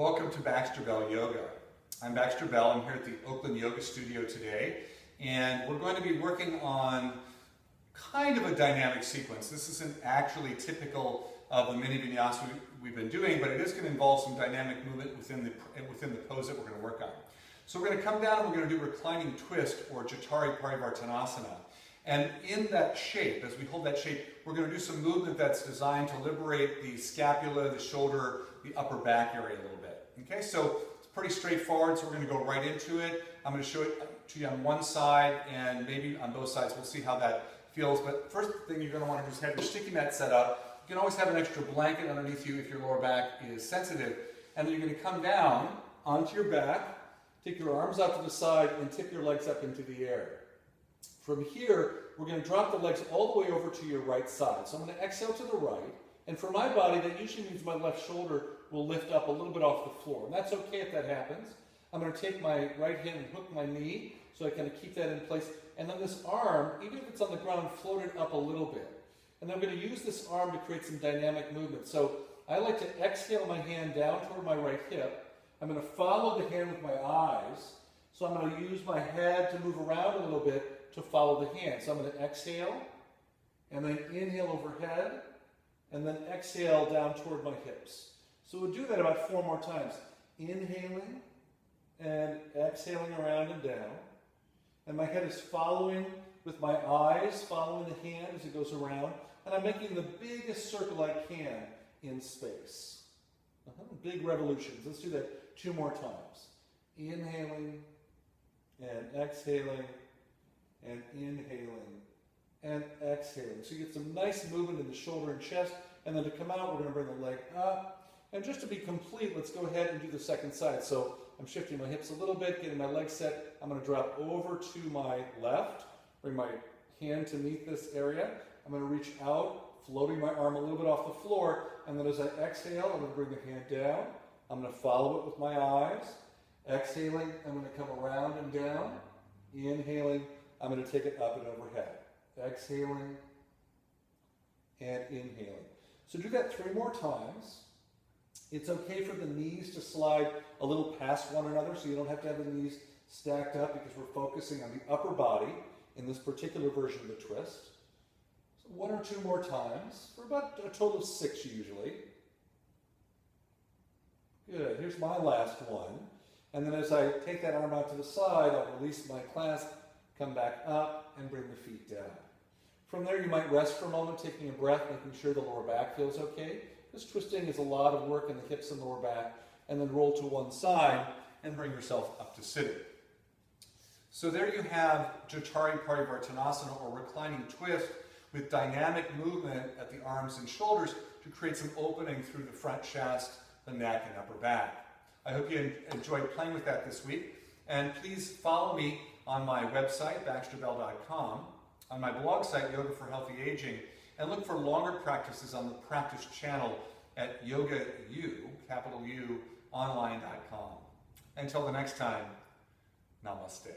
Welcome to Baxter Bell Yoga. I'm Baxter Bell. I'm here at the Oakland Yoga Studio today, and we're going to be working on kind of a dynamic sequence. This isn't actually typical of the mini vinyasa we've been doing, but it is going to involve some dynamic movement within the pose that we're going to work on. So we're going to come down and we're going to do reclining twist or Jatari Parivartanasana. And in that shape, as we hold that shape, we're going to do some movement that's designed to liberate the scapula, the shoulder, the upper back area a little bit. Okay, so it's pretty straightforward, so we're going to go right into it. I'm going to show it to you on one side and maybe on both sides. We'll see how that feels. But first thing you're going to want to do is have your sticky mat set up. You can always have an extra blanket underneath you if your lower back is sensitive. And then you're going to come down onto your back, take your arms out to the side, and tip your legs up into the air. From here, we're going to drop the legs all the way over to your right side. So I'm going to exhale to the right, and for my body, that usually means my left shoulder will lift up a little bit off the floor. And that's okay if that happens. I'm going to take my right hand and hook my knee, so I kind of keep that in place. And then this arm, even if it's on the ground, float it up a little bit. And then I'm going to use this arm to create some dynamic movement. So I like to exhale my hand down toward my right hip. I'm going to follow the hand with my eyes. So I'm going to use my head to move around a little bit to follow the hand. So I'm going to exhale, and then inhale overhead, and then exhale down toward my hips. So we'll do that about 4 more times. Inhaling and exhaling around and down. And my head is following with my eyes, following the hand as it goes around. And I'm making the biggest circle I can in space. Big revolutions. Let's do that 2 more times. Inhaling and exhaling and inhaling and exhaling. So you get some nice movement in the shoulder and chest. And then to come out, we're going to bring the leg up. And just to be complete, let's go ahead and do the second side. So I'm shifting my hips a little bit, getting my legs set. I'm going to drop over to my left, bring my hand to meet this area. I'm going to reach out, floating my arm a little bit off the floor. And then as I exhale, I'm going to bring the hand down. I'm going to follow it with my eyes. Exhaling, I'm going to come around and down. Inhaling, I'm going to take it up and overhead. Exhaling and inhaling. So do that 3 more times. It's okay for the knees to slide a little past one another, so you don't have to have the knees stacked up because we're focusing on the upper body in this particular version of the twist. So 1 or 2 more times for about a total of 6 usually. Good. Here's my last one. And then as I take that arm out to the side, I'll release my clasp, come back up, and bring the feet down. From there, you might rest for a moment, taking a breath, making sure the lower back feels okay. This twisting is a lot of work in the hips and lower back, and then roll to one side and bring yourself up to sitting. So there you have Jatari Parivartanasana, or reclining twist, with dynamic movement at the arms and shoulders to create some opening through the front chest, the neck, and upper back. I hope you enjoyed playing with that this week, and please follow me on my website, baxterbell.com, on my blog site, Yoga for Healthy Aging, and look for longer practices on the practice channel at YogaU, capital U, online.com. Until the next time, namaste.